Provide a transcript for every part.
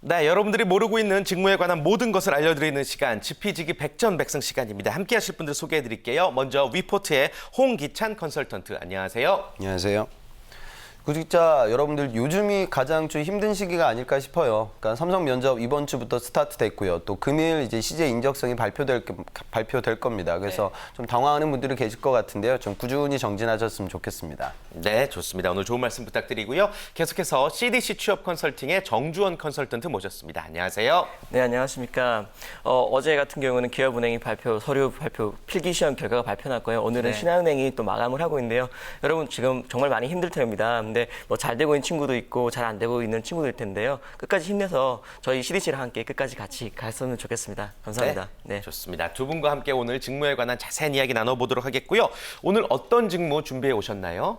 네, 여러분들이 모르고 있는 직무에 관한 모든 것을 알려드리는 시간, 지피지기 백전백승 시간입니다. 함께 하실 분들 소개해드릴게요. 먼저 위포트의 홍기찬 컨설턴트, 안녕하세요. 안녕하세요. 구직자 여러분들 요즘이 가장 좀 힘든 시기가 아닐까 싶어요. 그러니까 삼성 면접 이번 주부터 스타트 됐고요. 또 금일 이제 CJ 인적성이 발표될 겁니다. 그래서 좀 당황하는 분들이 계실 것 같은데요. 좀 꾸준히 정진하셨으면 좋겠습니다. 네, 좋습니다. 오늘 좋은 말씀 부탁드리고요. 계속해서 CDC 취업 컨설팅의 정주원 컨설턴트 모셨습니다. 안녕하세요. 네, 안녕하십니까. 어제 같은 경우는 기업은행이 서류 발표, 필기시험 결과가 발표났고요. 오늘은 신한은행이 또 마감을 하고 있는데요. 여러분 지금 정말 많이 힘들 테입니다. 근데 뭐 잘 되고 있는 친구도 있고 잘 안 되고 있는 친구들 텐데요. 끝까지 힘내서 저희 CDC랑 함께 끝까지 같이 갔으면 좋겠습니다. 감사합니다. 네, 좋습니다. 두 분과 함께 오늘 직무에 관한 자세한 이야기 나눠보도록 하겠고요. 오늘 어떤 직무 준비해 오셨나요?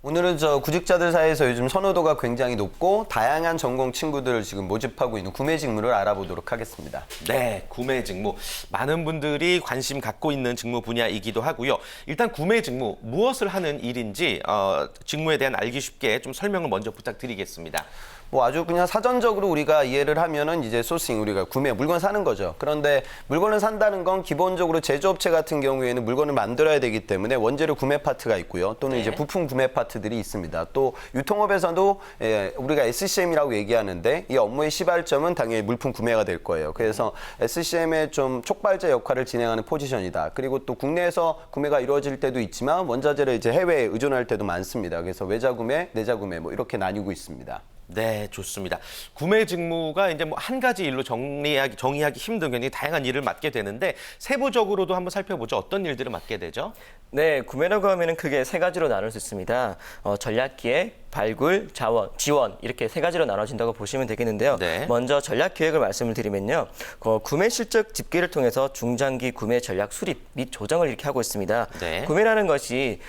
오늘은 구직자들 사이에서 요즘 선호도가 굉장히 높고 다양한 전공 친구들을 지금 모집하고 있는 구매 직무를 알아보도록 하겠습니다. 네, 구매 직무. 많은 분들이 관심 갖고 있는 직무 분야이기도 하고요. 일단 구매 직무, 무엇을 하는 일인지 직무에 대한 알기 쉽게 좀 설명을 먼저 부탁드리겠습니다. 뭐 아주 그냥 사전적으로 우리가 이해를 하면은 이제 소싱, 우리가 구매, 물건 사는 거죠. 그런데 물건을 산다는 건 기본적으로 제조업체 같은 경우에는 물건을 만들어야 되기 때문에 원재료 구매 파트가 있고요. 또는 이제 부품 구매 파트들이 있습니다. 또 유통업에서도 우리가 SCM이라고 얘기하는데 이 업무의 시발점은 당연히 물품 구매가 될 거예요. 그래서 SCM의 좀 촉발제 역할을 진행하는 포지션이다. 그리고 또 국내에서 구매가 이루어질 때도 있지만 원자재를 이제 해외에 의존할 때도 많습니다. 그래서 외자 구매, 내자 구매 뭐 이렇게 나뉘고 있습니다. 네, 좋습니다. 구매 직무가 이제 뭐 한 가지 일로 정의하기 힘든 굉장히 다양한 일을 맡게 되는데 세부적으로도 한번 살펴보죠. 어떤 일들을 맡게 되죠? 네, 구매라고 하면은 크게 세 가지로 나눌 수 있습니다. 전략기획, 발굴, 지원 이렇게 세 가지로 나눠진다고 보시면 되겠는데요. 네. 먼저 전략기획을 말씀을 드리면요. 구매 실적 집계를 통해서 중장기 구매 전략 수립 및 조정을 이렇게 하고 있습니다. 네. 구매라는 것이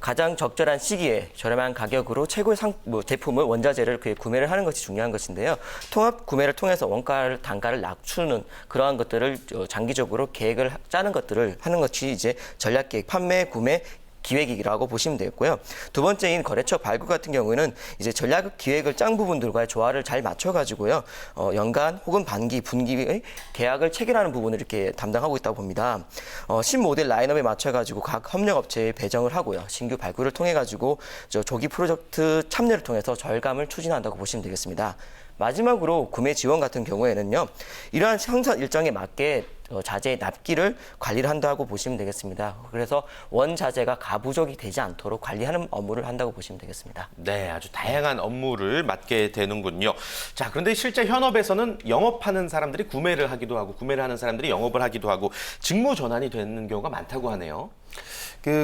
가장 적절한 시기에 저렴한 가격으로 최고의 제품을 원자재를 구매를 하는 것이 중요한 것인데요. 통합 구매를 통해서 원가를 단가를 낮추는 그러한 것들을 장기적으로 계획을 짜는 것들을 하는 것이 이제 전략기획, 판매, 구매 기획이라고 보시면 되겠고요. 두 번째인 거래처 발굴 같은 경우에는 이제 전략 기획을 짠 부분들과의 조화를 잘 맞춰가지고요. 연간 혹은 반기, 분기의 계약을 체결하는 부분을 이렇게 담당하고 있다고 봅니다. 신모델 라인업에 맞춰가지고 각 협력업체에 배정을 하고요. 신규 발굴을 통해가지고 조기 프로젝트 참여를 통해서 절감을 추진한다고 보시면 되겠습니다. 마지막으로 구매 지원 같은 경우에는요. 이러한 생산 일정에 맞게 자재의 납기를 관리를 한다고 보시면 되겠습니다. 그래서 원자재가 가부족이 되지 않도록 관리하는 업무를 한다고 보시면 되겠습니다. 네, 아주 다양한 업무를 맡게 되는군요. 자, 그런데 실제 현업에서는 영업하는 사람들이 구매를 하기도 하고 구매를 하는 사람들이 영업을 하기도 하고 직무 전환이 되는 경우가 많다고 하네요.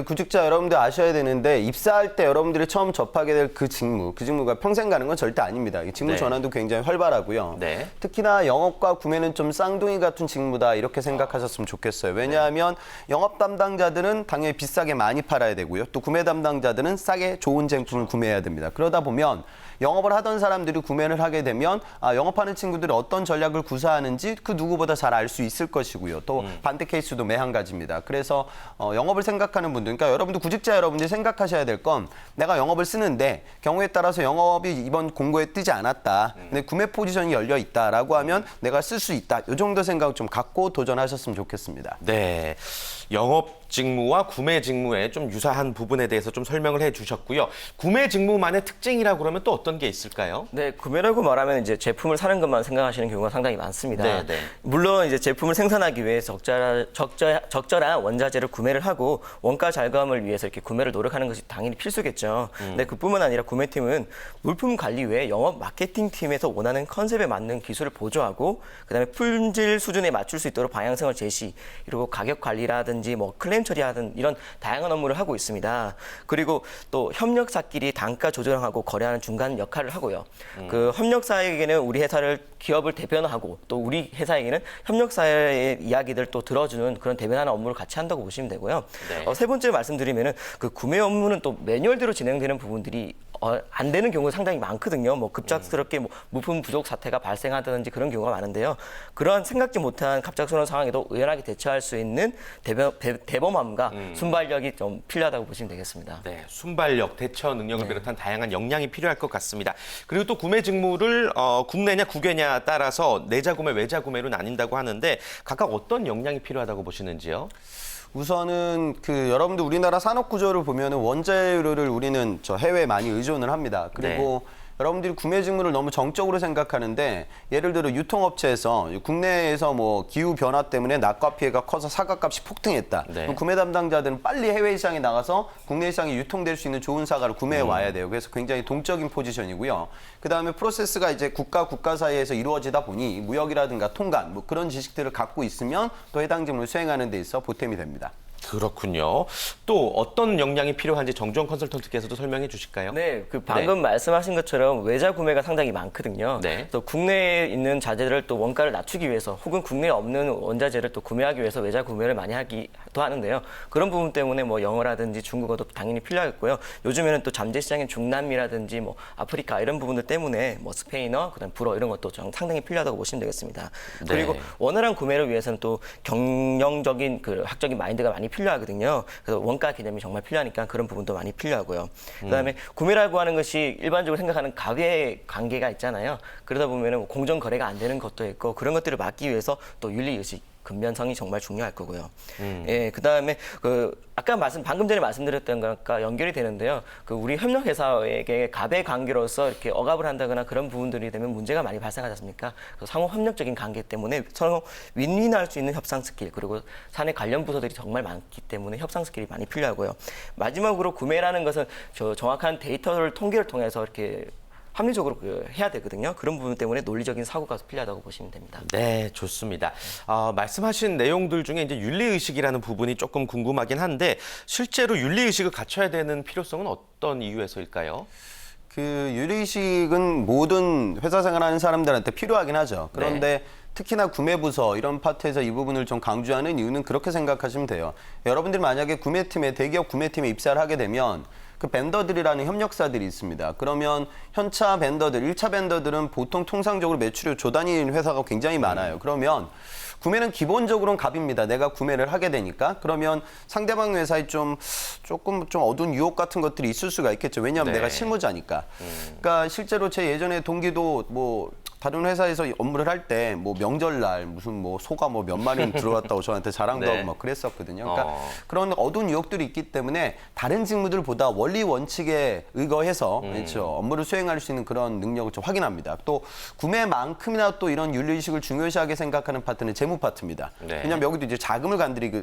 구직자 여러분들 아셔야 되는데 입사할 때 여러분들이 처음 접하게 될 그 직무가 평생 가는 건 절대 아닙니다. 직무 전환도 굉장히 활발하고요. 네. 특히나 영업과 구매는 좀 쌍둥이 같은 직무다 이렇게 생각하셨으면 좋겠어요. 왜냐하면 영업 담당자들은 당연히 비싸게 많이 팔아야 되고요. 또 구매 담당자들은 싸게 좋은 제품을 구매해야 됩니다. 그러다 보면 영업을 하던 사람들이 구매를 하게 되면 영업하는 친구들이 어떤 전략을 구사하는지 그 누구보다 잘 알 수 있을 것이고요. 또 반대 케이스도 매한가지입니다. 그래서 영업을 생각하는 분들, 그러니까 여러분들 구직자 여러분들이 생각하셔야 될 건 내가 영업을 쓰는데 경우에 따라서 영업이 이번 공고에 뜨지 않았다. 근데 구매 포지션이 열려 있다라고 하면 내가 쓸 수 있다. 이 정도 생각 좀 갖고 도전하셨으면 좋겠습니다. 네, 영업 직무와 구매 직무의 좀 유사한 부분에 대해서 좀 설명을 해주셨고요. 구매 직무만의 특징이라고 그러면 또 어떤 게 있을까요? 네, 구매라고 말하면 이제 제품을 사는 것만 생각하시는 경우가 상당히 많습니다. 네, 네. 물론 이제 제품을 생산하기 위해서 적절한 원자재를 구매를 하고 원가 절감을 위해서 이렇게 구매를 노력하는 것이 당연히 필수겠죠. 근데 그뿐만 아니라 구매팀은 물품 관리 외에 영업 마케팅 팀에서 원하는 컨셉에 맞는 기술을 보조하고 그다음에 품질 수준에 맞출 수 있도록 방향성을 제시, 그리고 가격 관리라든지 뭐 클레임 처리하든 이런 다양한 업무를 하고 있습니다. 그리고 또 협력사끼리 단가 조정하고 거래하는 중간 역할을 하고요. 그 협력사에게는 우리 기업을 대변하고 또 우리 회사에게는 협력사의 이야기들 또 들어주는 그런 대변하는 업무를 같이 한다고 보시면 되고요. 네. 세 번째 말씀드리면은 그 구매 업무는 또 매뉴얼대로 진행되는 부분들이 안 되는 경우가 상당히 많거든요. 뭐 급작스럽게 뭐 물품 부족 사태가 발생하든지 그런 경우가 많은데요. 그런 생각지 못한 갑작스러운 상황에도 의연하게 대처할 수 있는 대범함과 순발력이 좀 필요하다고 보시면 되겠습니다. 네, 순발력, 대처 능력을 비롯한 다양한 역량이 필요할 것 같습니다. 그리고 또 구매 직무를 국내냐 국외냐 분야 따라서 내자 구매, 외자 구매로 나뉜다고 하는데 각각 어떤 역량이 필요하다고 보시는지요? 우선은 여러분들 우리나라 산업 구조를 보면은 원재료를 우리는 해외에 많이 의존을 합니다. 그리고 여러분들이 구매 직무를 너무 정적으로 생각하는데 예를 들어 유통업체에서 국내에서 뭐 기후 변화 때문에 낙과 피해가 커서 사과값이 폭등했다. 그럼 구매 담당자들은 빨리 해외 시장에 나가서 국내 시장에 유통될 수 있는 좋은 사과를 구매해 와야 돼요. 그래서 굉장히 동적인 포지션이고요. 그다음에 프로세스가 이제 국가 사이에서 이루어지다 보니 무역이라든가 통관 뭐 그런 지식들을 갖고 있으면 또 해당 직무를 수행하는 데 있어 보탬이 됩니다. 그렇군요. 또 어떤 역량이 필요한지 정주원 컨설턴트께서도 설명해 주실까요? 네, 방금 말씀하신 것처럼 외자 구매가 상당히 많거든요. 네. 또 국내에 있는 자재를 또 원가를 낮추기 위해서 혹은 국내에 없는 원자재를 또 구매하기 위해서 외자 구매를 많이 하기도 하는데요. 그런 부분 때문에 뭐 영어라든지 중국어도 당연히 필요하겠고요. 요즘에는 또 잠재 시장인 중남미라든지 뭐 아프리카 이런 부분들 때문에 뭐 스페인어, 그다음 불어 이런 것도 상당히 필요하다고 보시면 되겠습니다. 그리고 원활한 구매를 위해서는 또 경영적인 학적인 마인드가 많이 필요하거든요. 그래서 원가 개념이 정말 필요하니까 그런 부분도 많이 필요하고요. 그다음에 구매라고 하는 것이 일반적으로 생각하는 가계 관계가 있잖아요. 그러다 보면은 공정 거래가 안 되는 것도 있고 그런 것들을 막기 위해서 또 윤리 의식 근면성이 정말 중요할 거고요. 예, 그다음에 아까 방금 전에 말씀드렸던 것과 연결이 되는데요. 우리 협력회사에게 갑의 관계로서 이렇게 억압을 한다거나 그런 부분들이 되면 문제가 많이 발생하지 않습니까? 상호 협력적인 관계 때문에 서로 윈윈할 수 있는 협상 스킬 그리고 사내 관련 부서들이 정말 많기 때문에 협상 스킬이 많이 필요하고요. 마지막으로 구매라는 것은 정확한 데이터를 통계를 통해서 이렇게 합리적으로 해야 되거든요. 그런 부분 때문에 논리적인 사고가 필요하다고 보시면 됩니다. 네, 좋습니다. 말씀하신 내용들 중에 이제 윤리의식이라는 부분이 조금 궁금하긴 한데 실제로 윤리의식을 갖춰야 되는 필요성은 어떤 이유에서일까요? 윤리의식은 모든 회사 생활하는 사람들한테 필요하긴 하죠. 그런데 특히나 구매부서 이런 파트에서 이 부분을 좀 강조하는 이유는 그렇게 생각하시면 돼요. 여러분들이 만약에 대기업 구매팀에 입사를 하게 되면 벤더들이라는 협력사들이 있습니다. 그러면 현차 벤더들, 1차 벤더들은 보통 통상적으로 매출이 조단위인 회사가 굉장히 많아요. 그러면 구매는 기본적으로는 갑입니다. 내가 구매를 하게 되니까. 그러면 상대방 회사에 조금 어두운 유혹 같은 것들이 있을 수가 있겠죠. 왜냐하면 내가 실무자니까. 그러니까 실제로 제 예전에 동기도 다른 회사에서 업무를 할 때 명절날 무슨 소가 몇 마리는 들어왔다고 저한테 자랑도 하고 막 그랬었거든요. 그러니까 그런 어두운 유혹들이 있기 때문에 다른 직무들보다 원리 원칙에 의거해서 그렇죠. 업무를 수행할 수 있는 그런 능력을 좀 확인합니다. 또 구매만큼이나 또 이런 윤리의식을 중요시하게 생각하는 파트는 재무 파트입니다. 왜냐하면 여기도 이제 자금을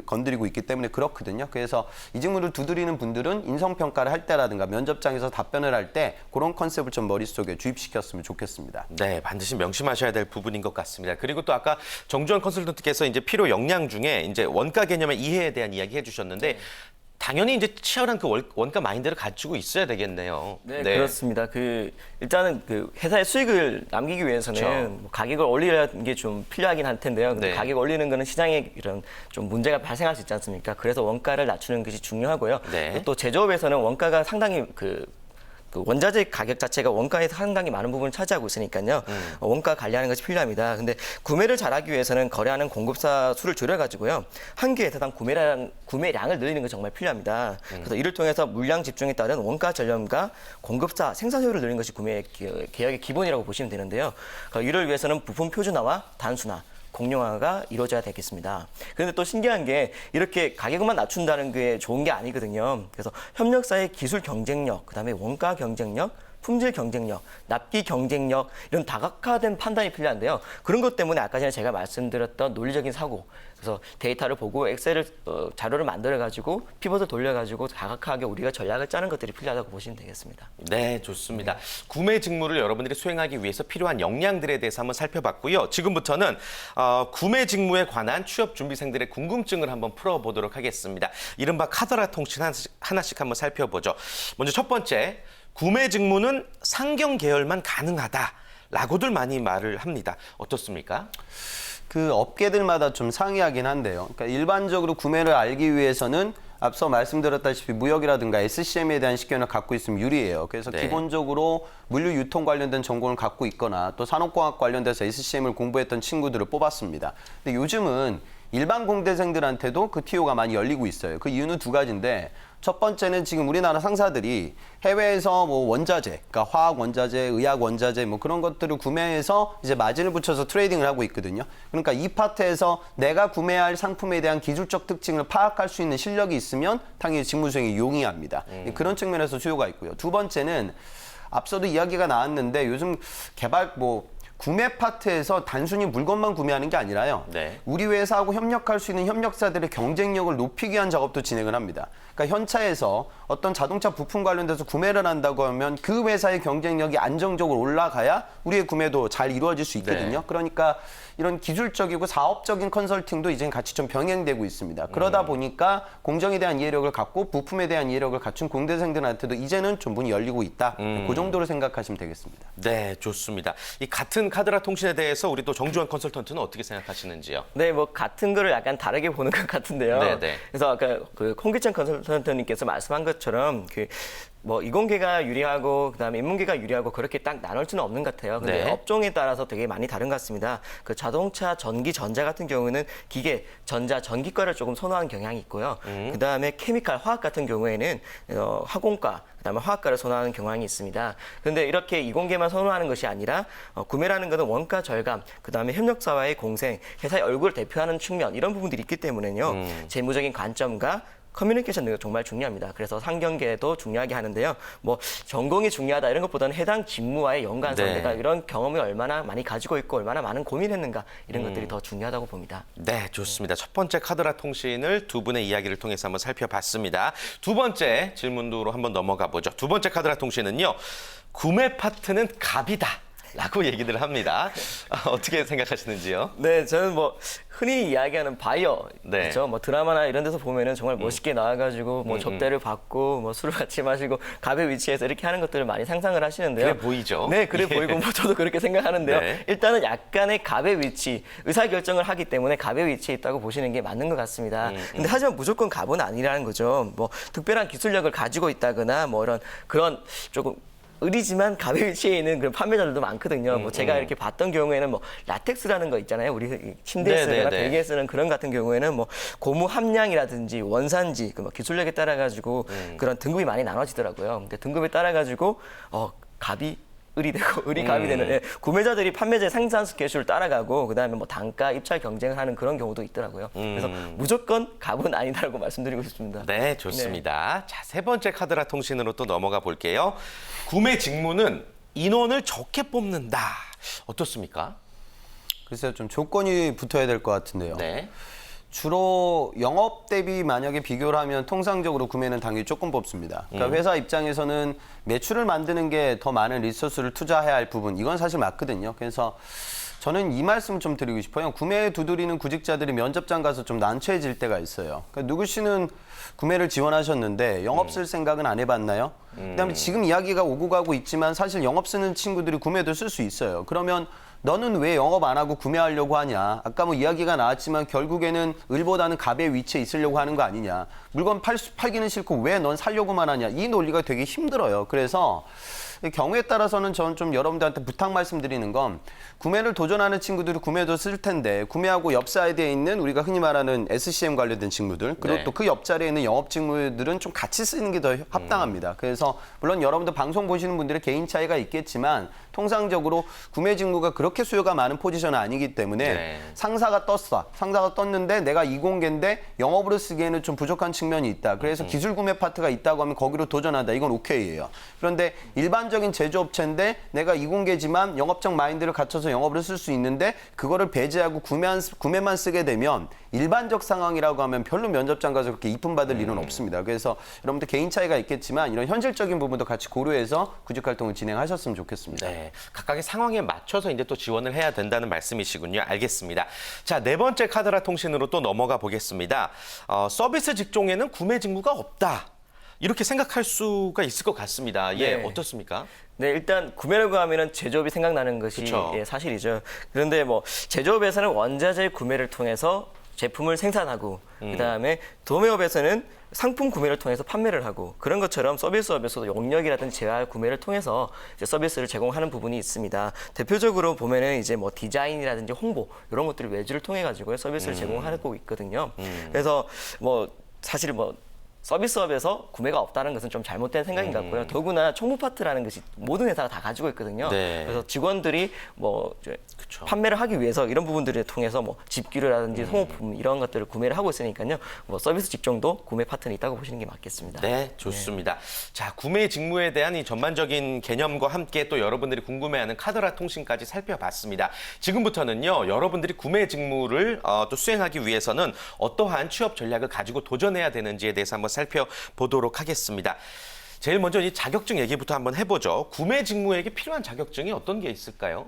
건드리고 있기 때문에 그렇거든요. 그래서 이 직무를 두드리는 분들은 인성평가를 할 때라든가 면접장에서 답변을 할 때 그런 컨셉을 좀 머릿속에 주입시켰으면 좋겠습니다. 네, 반드시 명심하셔야 될 부분인 것 같습니다. 그리고 또 아까 정주원 컨설턴트께서 이제 필요 역량 중에 이제 원가 개념의 이해에 대한 이야기 해주셨는데 당연히 이제 치열한 원가 마인드를 가지고 있어야 되겠네요. 네, 그렇습니다. 일단은 회사의 수익을 남기기 위해서는 가격을 올리는 게 좀 필요하긴 할 텐데요. 근데 가격 올리는 거는 시장에 이런 좀 문제가 발생할 수 있지 않습니까? 그래서 원가를 낮추는 것이 중요하고요. 또 제조업에서는 원가가 상당히 원자재 가격 자체가 원가에서 상당히 많은 부분을 차지하고 있으니까요. 원가 관리하는 것이 필요합니다. 근데 구매를 잘하기 위해서는 거래하는 공급사 수를 줄여가지고요. 한 개 회사당 구매량을 늘리는 것이 정말 필요합니다. 그래서 이를 통해서 물량 집중에 따른 원가 전념과 공급사 생산 효율을 늘리는 것이 구매 개혁의 기본이라고 보시면 되는데요. 이를 위해서는 부품 표준화와 단순화, 공룡화가 이루어져야 되겠습니다. 그런데 또 신기한 게 이렇게 가격만 낮춘다는 게 좋은 게 아니거든요. 그래서 협력사의 기술 경쟁력, 그다음에 원가 경쟁력, 품질 경쟁력, 납기 경쟁력 이런 다각화된 판단이 필요한데요. 그런 것 때문에 아까 전에 제가 말씀드렸던 논리적인 사고, 그래서 데이터를 보고 엑셀을 자료를 만들어가지고 피벗을 돌려가지고 다각화하게 우리가 전략을 짜는 것들이 필요하다고 보시면 되겠습니다. 네, 좋습니다. 구매 직무를 여러분들이 수행하기 위해서 필요한 역량들에 대해서 한번 살펴봤고요. 지금부터는 구매 직무에 관한 취업 준비생들의 궁금증을 한번 풀어보도록 하겠습니다. 이른바 카더라 통신 하나씩 한번 살펴보죠. 먼저 첫 번째, 구매 직무는 상경 계열만 가능하다라고들 많이 말을 합니다. 어떻습니까? 업계들마다 좀 상이하긴 한데요. 그러니까 일반적으로 구매를 알기 위해서는 앞서 말씀드렸다시피 무역이라든가 SCM에 대한 식견을 갖고 있으면 유리해요. 그래서 기본적으로 물류 유통 관련된 전공을 갖고 있거나 또 산업공학 관련돼서 SCM을 공부했던 친구들을 뽑았습니다. 근데 요즘은 일반 공대생들한테도 그 TO가 많이 열리고 있어요. 그 이유는 두 가지인데 첫 번째는 지금 우리나라 상사들이 해외에서 뭐 원자재, 그러니까 화학 원자재, 의학 원자재 뭐 그런 것들을 구매해서 이제 마진을 붙여서 트레이딩을 하고 있거든요. 그러니까 이 파트에서 내가 구매할 상품에 대한 기술적 특징을 파악할 수 있는 실력이 있으면 당연히 직무 수행이 용이합니다. 그런 측면에서 수요가 있고요. 두 번째는 앞서도 이야기가 나왔는데 요즘 개발 구매 파트에서 단순히 물건만 구매하는 게 아니라요. 네. 우리 회사하고 협력할 수 있는 협력사들의 경쟁력을 높이기 위한 작업도 진행을 합니다. 그러니까 현차에서 어떤 자동차 부품 관련돼서 구매를 한다고 하면 그 회사의 경쟁력이 안정적으로 올라가야 우리의 구매도 잘 이루어질 수 있거든요. 네. 그러니까 이런 기술적이고 사업적인 컨설팅도 이제 같이 좀 병행되고 있습니다. 그러다 보니까 공정에 대한 이해력을 갖고 부품에 대한 이해력을 갖춘 공대생들한테도 이제는 좀 문이 열리고 있다. 그 정도로 생각하시면 되겠습니다. 네, 좋습니다. 이 같은 카드라 통신에 대해서 우리 또 정주환 컨설턴트는 어떻게 생각하시는지요? 네, 뭐 같은 거를 약간 다르게 보는 것 같은데요. 네. 그래서 아까 그 홍기찬 컨설턴트님께서 말씀한 것처럼 뭐 이공계가 유리하고 그다음에 인문계가 유리하고 그렇게 딱 나눌 수는 없는 것 같아요. 근데 네. 업종에 따라서 되게 많이 다른 것 같습니다. 그 자동차, 전기, 전자 같은 경우는 기계, 전자, 전기과를 조금 선호하는 경향이 있고요. 그다음에 케미칼, 화학 같은 경우에는 화공과 그다음에 화학과를 선호하는 경향이 있습니다. 그런데 이렇게 이공계만 선호하는 것이 아니라 구매라는 것은 원가 절감, 그다음에 협력사와의 공생, 회사의 얼굴을 대표하는 측면 이런 부분들이 있기 때문에요. 재무적인 관점과 커뮤니케이션 능력 정말 중요합니다. 그래서 상경계도 중요하게 하는데요. 뭐 전공이 중요하다 이런 것보다는 해당 직무와의 연관성, 네. 내가 이런 경험을 얼마나 많이 가지고 있고 얼마나 많은 고민했는가 이런 것들이 더 중요하다고 봅니다. 네, 좋습니다. 첫 번째 카드라 통신을 두 분의 이야기를 통해서 한번 살펴봤습니다. 두 번째 질문으로 한번 넘어가 보죠. 두 번째 카드라 통신은요. 구매 파트는 갑이다. 라고 얘기를 합니다. 어떻게 생각하시는지요? 네, 저는 뭐 흔히 이야기하는 바이어, 네. 그렇죠? 뭐 드라마나 이런 데서 보면은 정말 멋있게 나와가지고 뭐 접대를 받고 뭐 술을 같이 마시고 갑의 위치에서 이렇게 하는 것들을 많이 상상을 하시는데요. 그래 보이죠? 네, 그래 예. 보이고 뭐 저도 그렇게 생각하는데요. 네. 일단은 약간의 갑의 위치, 의사 결정을 하기 때문에 갑의 위치에 있다고 보시는 게 맞는 것 같습니다. 근데 하지만 무조건 갑은 아니라는 거죠. 뭐 특별한 기술력을 가지고 있다거나 뭐 이런 그런 조금 의리지만 갑의 위치에 있는 그런 판매자들도 많거든요. 뭐 제가 이렇게 봤던 경우에는 뭐 라텍스라는 거 있잖아요. 우리 침대에 쓰거나 네네네. 베개에 쓰는 그런 같은 경우에는 뭐 고무 함량이라든지 원산지, 그 뭐 기술력에 따라 가지고 그런 등급이 많이 나눠지더라고요. 근데 등급에 따라 가지고 갑이 을이 되고 을이 갑이 되는 구매자들이 판매자의 생산 스케줄을 따라가고 그다음에 뭐 단가 입찰 경쟁을 하는 그런 경우도 있더라고요. 그래서 무조건 갑은 아니다라고 말씀드리고 싶습니다. 네, 좋습니다. 자, 세 번째 카드라 통신으로 또 넘어가 볼게요. 구매 직무는 인원을 적게 뽑는다. 어떻습니까? 글쎄요, 좀 조건이 붙어야 될 것 같은데요. 네. 주로 영업 대비 만약에 비교를 하면 통상적으로 구매는 당연히 조금 뽑습니다. 그러니까 회사 입장에서는 매출을 만드는 게 더 많은 리소스를 투자해야 할 부분, 이건 사실 맞거든요. 그래서 저는 이 말씀 좀 드리고 싶어요. 구매에 두드리는 구직자들이 면접장 가서 좀 난처해질 때가 있어요. 그러니까 누구 씨는 구매를 지원하셨는데 영업 쓸 생각은 안 해봤나요? 그다음에 지금 이야기가 오고 가고 있지만 사실 영업 쓰는 친구들이 구매도 쓸 수 있어요. 그러면 너는 왜 영업 안 하고 구매하려고 하냐? 아까 뭐 이야기가 나왔지만 결국에는 을보다는 갑의 위치에 있으려고 하는 거 아니냐? 물건 팔기는 싫고 왜 넌 살려고만 하냐? 이 논리가 되게 힘들어요. 그래서 경우에 따라서는 저는 좀 여러분들한테 부탁 말씀드리는 건 구매를 도전하는 친구들이 구매도 쓸 텐데 구매하고 옆 사이드에 있는 우리가 흔히 말하는 SCM 관련된 직무들 그리고 네. 또 그 옆자리에 있는 영업 직무들은 좀 같이 쓰는 게 더 합당합니다. 그래서 물론 여러분들 방송 보시는 분들의 개인 차이가 있겠지만 통상적으로 구매 직무가 그렇게 수요가 많은 포지션은 아니기 때문에 네. 상사가 떴는데 내가 이공계인데 영업으로 쓰기에는 좀 부족한 측면이 있다. 그래서 기술 구매 파트가 있다고 하면 거기로 도전한다. 이건 오케이예요. 그런데 일반적인 제조업체인데 내가 이공계지만 영업적 마인드를 갖춰서 영업을 쓸 수 있는데 그거를 배제하고 구매만 쓰게 되면 일반적 상황이라고 하면 별로 면접장 가서 그렇게 이쁨 받을 일은 없습니다. 그래서 여러분들 개인 차이가 있겠지만 이런 현실적인 부분도 같이 고려해서 구직 활동을 진행하셨으면 좋겠습니다. 네, 각각의 상황에 맞춰서 이제 또 지원을 해야 된다는 말씀이시군요. 알겠습니다. 자, 네 번째 카드라 통신으로 또 넘어가 보겠습니다. 서비스 직종에는 구매 직무가 없다. 이렇게 생각할 수가 있을 것 같습니다. 예, 네. 어떻습니까? 네, 일단 구매라고 하면은 제조업이 생각나는 것이 그쵸. 사실이죠. 그런데 뭐 제조업에서는 원자재 구매를 통해서 제품을 생산하고 그다음에 도매업에서는 상품 구매를 통해서 판매를 하고 그런 것처럼 서비스업에서도 용역이라든지 재활 구매를 통해서 이제 서비스를 제공하는 부분이 있습니다. 대표적으로 보면은 이제 뭐 디자인이라든지 홍보 이런 것들을 외주를 통해 가지고 서비스를 제공하고 있거든요. 그래서 뭐 사실 뭐 서비스업에서 구매가 없다는 것은 좀 잘못된 생각인 것 같고요. 더구나 총무파트라는 것이 모든 회사가 다 가지고 있거든요. 네. 그래서 직원들이 뭐 이제 그쵸. 판매를 하기 위해서 이런 부분들을 통해서 뭐 집기류라든지 소모품 이런 것들을 구매를 하고 있으니까요. 뭐 서비스 직종도 구매 파트는 있다고 보시는 게 맞겠습니다. 네, 좋습니다. 자, 구매 직무에 대한 이 전반적인 개념과 함께 또 여러분들이 궁금해하는 카더라 통신까지 살펴봤습니다. 지금부터는요, 여러분들이 구매 직무를 또 수행하기 위해서는 어떠한 취업 전략을 가지고 도전해야 되는지에 대해서 한번 살펴보도록 하겠습니다. 제일 먼저 이 자격증 얘기부터 한번 해보죠. 구매 직무에게 필요한 자격증이 어떤 게 있을까요?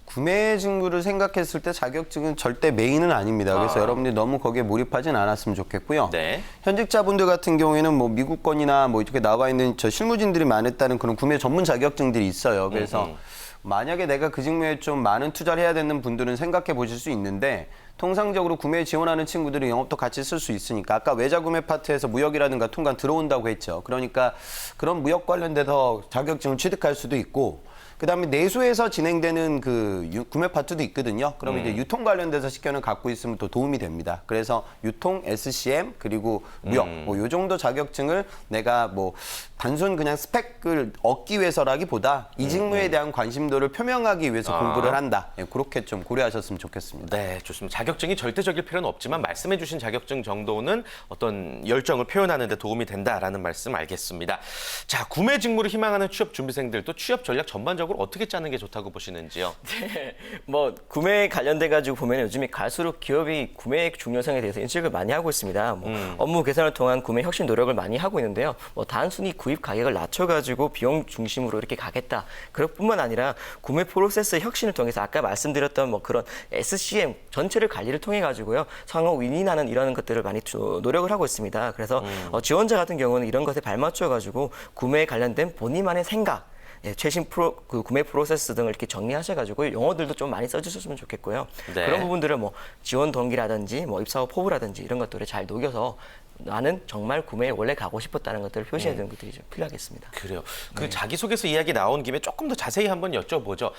구매 직무를 생각했을 때 자격증은 절대 메인은 아닙니다. 그래서 여러분들이 너무 거기에 몰입하진 않았으면 좋겠고요. 네. 현직자분들 같은 경우에는 뭐 미국권이나 뭐 이렇게 나와 있는 저 실무진들이 많았다는 그런 구매 전문 자격증들이 있어요. 그래서 만약에 내가 그 직무에 좀 많은 투자를 해야 되는 분들은 생각해 보실 수 있는데 통상적으로 구매에 지원하는 친구들이 영업도 같이 쓸 수 있으니까 아까 외자 구매 파트에서 무역이라든가 통관 들어온다고 했죠. 그러니까 그런 무역 관련돼서 자격증을 취득할 수도 있고 그다음에 내수에서 진행되는 그 구매 파트도 있거든요. 그러면 이제 유통 관련돼서 식견을 갖고 있으면 또 도움이 됩니다. 그래서 유통, SCM 그리고 무역 뭐 요 정도 자격증을 내가 뭐 단순 그냥 스펙을 얻기 위해서라기보다 이 직무에 대한 관심도를 표명하기 위해서 공부를 한다. 예, 그렇게 좀 고려하셨으면 좋겠습니다. 네, 좋습니다. 자격증이 절대적일 필요는 없지만 말씀해 주신 자격증 정도는 어떤 열정을 표현하는 데 도움이 된다라는 말씀 알겠습니다. 자, 구매 직무를 희망하는 취업 준비생들 또 취업 전략 전반적으로 어떻게 짜는 게 좋다고 보시는지요? 네, 뭐 구매에 관련돼 가지고 보면 요즘에 갈수록 기업이 구매의 중요성에 대해서 인식을 많이 하고 있습니다. 뭐 업무 개선을 통한 구매 혁신 노력을 많이 하고 있는데요. 뭐 단순히 구입 가격을 낮춰 가지고 비용 중심으로 이렇게 가겠다. 그럴 뿐만 아니라 구매 프로세스 혁신을 통해서 아까 말씀드렸던 뭐 그런 SCM 전체를 관리를 통해 가지고요. 상호 윈윈하는 이런 것들을 많이 노력을 하고 있습니다. 그래서 지원자 같은 경우는 이런 것에 발맞춰 가지고 구매에 관련된 본인만의 생각 예, 최신 그 구매 프로세스 등을 이렇게 정리하셔가지고 용어들도 좀 많이 써주셨으면 좋겠고요. 네. 그런 부분들을 뭐 지원 동기라든지 뭐 입사 후 포부라든지 이런 것들을 잘 녹여서 나는 정말 구매에 원래 가고 싶었다는 것들을 표시해야 되는 것들이 좀 필요하겠습니다. 그래요. 그 자기소개서 이야기 나온 김에 조금 더 자세히 한번 여쭤보죠.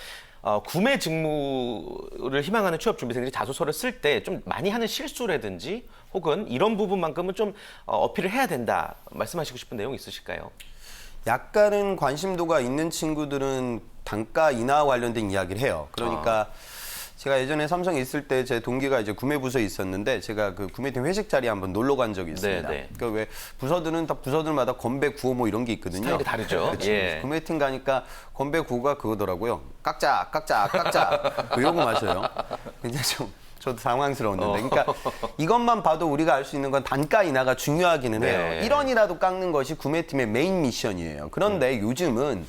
구매 직무를 희망하는 취업 준비생들이 자소서를 쓸 때 좀 많이 하는 실수라든지 혹은 이런 부분만큼은 좀 어필을 해야 된다. 말씀하시고 싶은 내용 있으실까요? 약간은 관심도가 있는 친구들은 단가 인하 관련된 이야기를 해요. 그러니까 제가 예전에 삼성에 있을 때 제 동기가 이제 구매부서에 있었는데 제가 그 구매팀 회식 자리에 한번 놀러 간 적이 있습니다. 네. 그러니까 왜 부서들은 다 부서들마다 건배 구호 뭐 이런 게 있거든요. 스타일이 다르죠. 그치? 예. 구매팀 가니까 건배 구호가 그거더라고요. 깍자, 깍자, 깍자. 뭐 이런 거 마셔요. 굉장히 좀 저도 당황스러웠는데. 그러니까 이것만 봐도 우리가 알 수 있는 건 단가 인하가 중요하기는 해요. 네. 1원이라도 깎는 것이 구매팀의 메인 미션이에요. 그런데 요즘은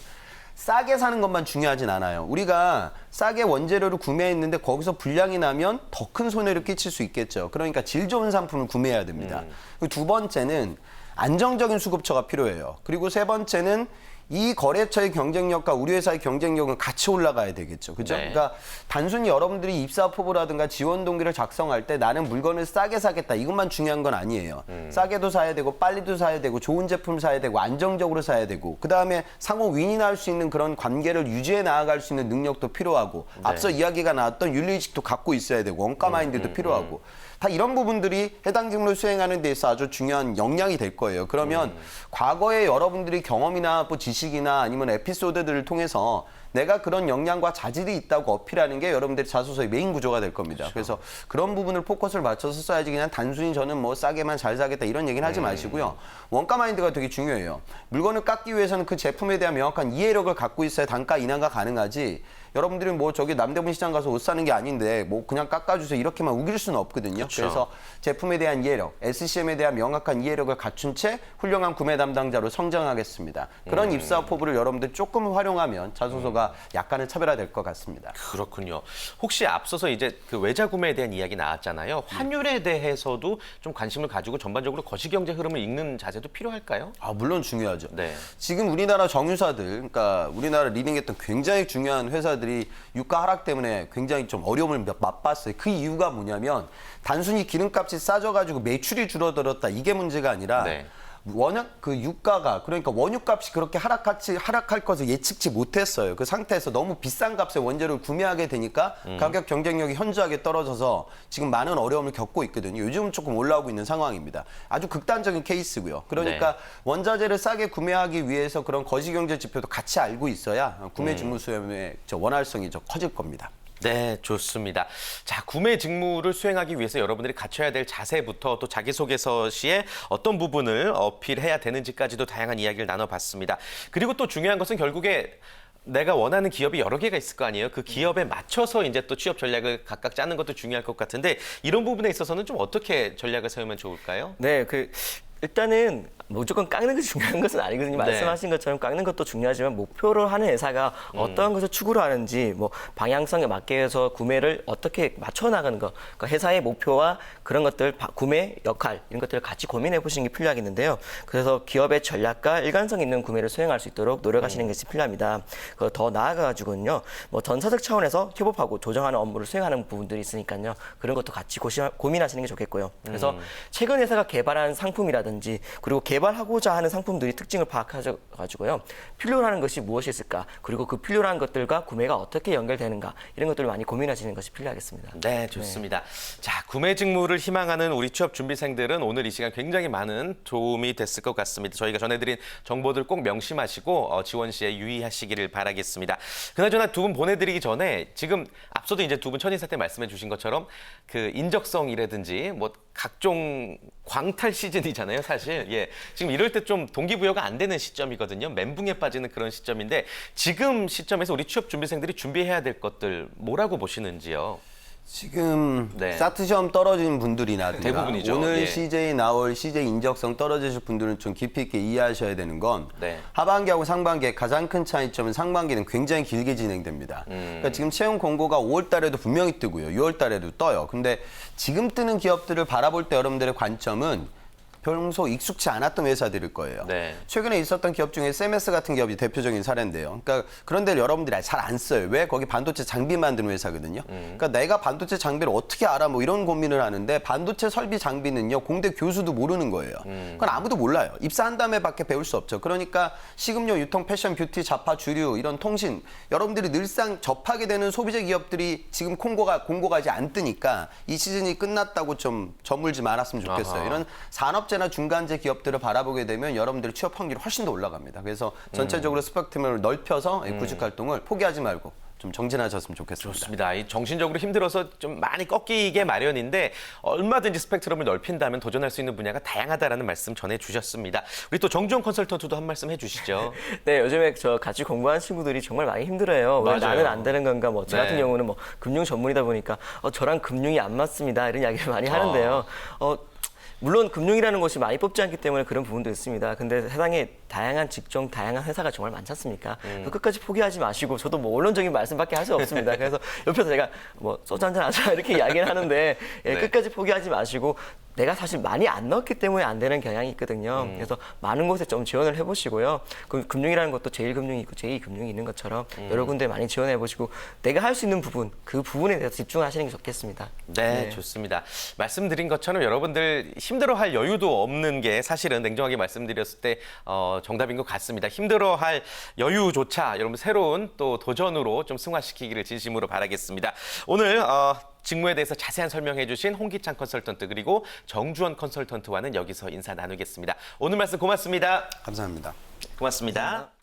싸게 사는 것만 중요하진 않아요. 우리가 싸게 원재료를 구매했는데 거기서 불량이 나면 더 큰 손해를 끼칠 수 있겠죠. 그러니까 질 좋은 상품을 구매해야 됩니다. 그리고 두 번째는 안정적인 수급처가 필요해요. 그리고 세 번째는 이 거래처의 경쟁력과 우리 회사의 경쟁력은 같이 올라가야 되겠죠. 그죠? 네. 그러니까 단순히 여러분들이 입사 포부라든가 지원 동기를 작성할 때 나는 물건을 싸게 사겠다. 이것만 중요한 건 아니에요. 싸게도 사야 되고 빨리도 사야 되고 좋은 제품 사야 되고 안정적으로 사야 되고 그다음에 상호 윈윈할 수 있는 그런 관계를 유지해 나아갈 수 있는 능력도 필요하고 앞서 이야기가 나왔던 윤리의식도 갖고 있어야 되고 원가 마인드도 필요하고 다 이런 부분들이 해당 직무를 수행하는 데 있어 아주 중요한 역량이 될 거예요. 그러면 과거에 여러분들이 경험이나 뭐 지식이나 아니면 에피소드들을 통해서 내가 그런 역량과 자질이 있다고 어필하는 게 여러분들의 자소서의 메인 구조가 될 겁니다. 그렇죠. 그래서 그런 부분을 포커스를 맞춰서 써야지 그냥 단순히 저는 뭐 싸게만 잘 사겠다 이런 얘기는 하지 마시고요. 원가 마인드가 되게 중요해요. 물건을 깎기 위해서는 그 제품에 대한 명확한 이해력을 갖고 있어야 단가 인하가 가능하지. 여러분들이 뭐 저기 남대문 시장 가서 옷 사는 게 아닌데 뭐 그냥 깎아주세요 이렇게만 우길 수는 없거든요. 그렇죠. 그래서 제품에 대한 이해력, SCM에 대한 명확한 이해력을 갖춘 채 훌륭한 구매 담당자로 성장하겠습니다. 그런 입사 포부를 여러분들 조금 활용하면 자소서가 구조가 약간은 차별화될 것 같습니다. 그렇군요. 혹시 앞서서 이제 그 외자 구매에 대한 이야기 나왔잖아요. 환율에 대해서도 좀 관심을 가지고 전반적으로 거시경제 흐름을 읽는 자세도 필요할까요? 물론 중요하죠. 네. 지금 우리나라 정유사들, 그러니까 우리나라 리딩했던 굉장히 중요한 회사들이 유가 하락 때문에 굉장히 좀 어려움을 맛봤어요. 그 이유가 뭐냐면 단순히 기름값이 싸져가지고 매출이 줄어들었다 이게 문제가 아니라 네. 워낙 그 유가가 그러니까 원유값이 그렇게 하락할 것을 예측치 못했어요. 그 상태에서 너무 비싼 값에 원재료를 구매하게 되니까 가격 경쟁력이 현저하게 떨어져서 지금 많은 어려움을 겪고 있거든요. 요즘은 조금 올라오고 있는 상황입니다. 아주 극단적인 케이스고요. 그러니까 원자재를 싸게 구매하기 위해서 그런 거시경제 지표도 같이 알고 있어야 구매 직무 수렴의 원활성이 커질 겁니다. 네, 좋습니다. 자, 구매 직무를 수행하기 위해서 여러분들이 갖춰야 될 자세부터 또 자기소개서 시에 어떤 부분을 어필해야 되는지까지도 다양한 이야기를 나눠봤습니다. 그리고 또 중요한 것은 결국에 내가 원하는 기업이 여러 개가 있을 거 아니에요. 그 기업에 맞춰서 이제 또 취업 전략을 각각 짜는 것도 중요할 것 같은데 이런 부분에 있어서는 좀 어떻게 전략을 세우면 좋을까요? 네, 일단은 무조건 깎는 것이 중요한 것은 아니거든요. 말씀하신 것처럼 깎는 것도 중요하지만 목표를 하는 회사가 어떠한 것을 추구를 하는지 뭐 방향성에 맞게 해서 구매를 어떻게 맞춰 나가는 것, 그러니까 회사의 목표와 그런 것들, 구매 역할 이런 것들을 같이 고민해 보시는 게 필요하겠는데요. 그래서 기업의 전략과 일관성 있는 구매를 수행할 수 있도록 노력하시는 것이 필요합니다. 더 나아가가지고는요, 뭐 전사적 차원에서 협업하고 조정하는 업무를 수행하는 부분들이 있으니까요. 그런 것도 같이 고민하시는 게 좋겠고요. 그래서 최근 회사가 개발한 상품이라든지 그리고 개발하고자 하는 상품들이 특징을 파악하셔가지고요. 필요로 하는 것이 무엇이 있을까? 그리고 그 필요로 하는 것들과 구매가 어떻게 연결되는가? 이런 것들을 많이 고민하시는 것이 필요하겠습니다. 네, 좋습니다. 자, 구매 직무를 희망하는 우리 취업 준비생들은 오늘 이 시간 굉장히 많은 도움이 됐을 것 같습니다. 저희가 전해드린 정보들 꼭 명심하시고 지원 시에 유의하시기를 바라겠습니다. 그나저나 두 분 보내드리기 전에 지금 앞서도 이제 두 분 첫인사 때 말씀해 주신 것처럼 그 인적성이라든지 뭐 각종 광탈 시즌이잖아요, 사실. 예. 지금 이럴 때 좀 동기부여가 안 되는 시점이거든요. 멘붕에 빠지는 그런 시점인데 지금 시점에서 우리 취업 준비생들이 준비해야 될 것들 뭐라고 보시는지요? 지금 네. 사트 시험 떨어진 분들이나 대부분이죠. 오늘 예. CJ 나올 CJ 인적성 떨어지실 분들은 좀 깊이 있게 이해하셔야 되는 건 네. 하반기하고 상반기의 가장 큰 차이점은 상반기는 굉장히 길게 진행됩니다. 그러니까 지금 채용 공고가 5월 달에도 분명히 뜨고요. 6월 달에도 떠요. 근데 지금 뜨는 기업들을 바라볼 때 여러분들의 관점은 평소 익숙치 않았던 회사들일 거예요. 네. 최근에 있었던 기업 중에 세메스 같은 기업이 대표적인 사례인데요. 그러니까 그런 데를 여러분들이 잘 안 써요. 왜? 거기 반도체 장비 만드는 회사거든요. 그러니까 내가 반도체 장비를 어떻게 알아? 뭐 이런 고민을 하는데 반도체 설비 장비는요. 공대 교수도 모르는 거예요. 그건 아무도 몰라요. 입사한 다음에밖에 배울 수 없죠. 그러니까 식음료, 유통, 패션, 뷰티, 자파, 주류 이런 통신 여러분들이 늘상 접하게 되는 소비재 기업들이 지금 공고가 아직 안 뜨니까 이 시즌이 끝났다고 좀 저물지 말았으면 좋겠어요. 아하. 이런 산업재나 중간재 기업들을 바라보게 되면 여러분들의 취업 확률이 훨씬 더 올라갑니다. 그래서 전체적으로 스펙트럼을 넓혀서 구직 활동을 포기하지 말고 좀 정진하셨으면 좋겠습니다. 좋습니다. 이 정신적으로 힘들어서 좀 많이 꺾이게 마련인데 얼마든지 스펙트럼을 넓힌다면 도전할 수 있는 분야가 다양하다라는 말씀 전해주셨습니다. 우리 또 정주원 컨설턴트도 한 말씀 해주시죠. 네, 요즘에 같이 공부하는 친구들이 정말 많이 힘들어요. 왜 맞아요. 나는 안 되는 건가? 뭐, 저 네. 같은 경우는 뭐, 금융 전문이다 보니까, 저랑 금융이 안 맞습니다. 이런 이야기를 많이 하는데요. 물론 금융이라는 것이 많이 뽑지 않기 때문에 그런 부분도 있습니다. 근데 세상에 다양한 직종, 다양한 회사가 정말 많지 않습니까? 끝까지 포기하지 마시고 저도 뭐 원론적인 말씀밖에 할 수 없습니다. 그래서 옆에서 제가 뭐 소주 한잔 하자 이렇게 이야기를 하는데 네. 끝까지 포기하지 마시고 내가 사실 많이 안 넣었기 때문에 안 되는 경향이 있거든요. 그래서 많은 곳에 좀 지원을 해보시고요. 그 금융이라는 것도 제1금융이 있고 제2금융이 있는 것처럼 여러 군데 많이 지원해보시고 내가 할 수 있는 부분, 그 부분에 대해서 집중하시는 게 좋겠습니다. 네, 좋습니다. 말씀드린 것처럼 여러분들 힘들어할 여유도 없는 게 사실은 냉정하게 말씀드렸을 때 정답인 것 같습니다. 힘들어할 여유조차 여러분 새로운 또 도전으로 좀 승화시키기를 진심으로 바라겠습니다. 오늘 직무에 대해서 자세한 설명해 주신 홍기창 컨설턴트 그리고 정주원 컨설턴트와는 여기서 인사 나누겠습니다. 오늘 말씀 고맙습니다. 감사합니다. 고맙습니다.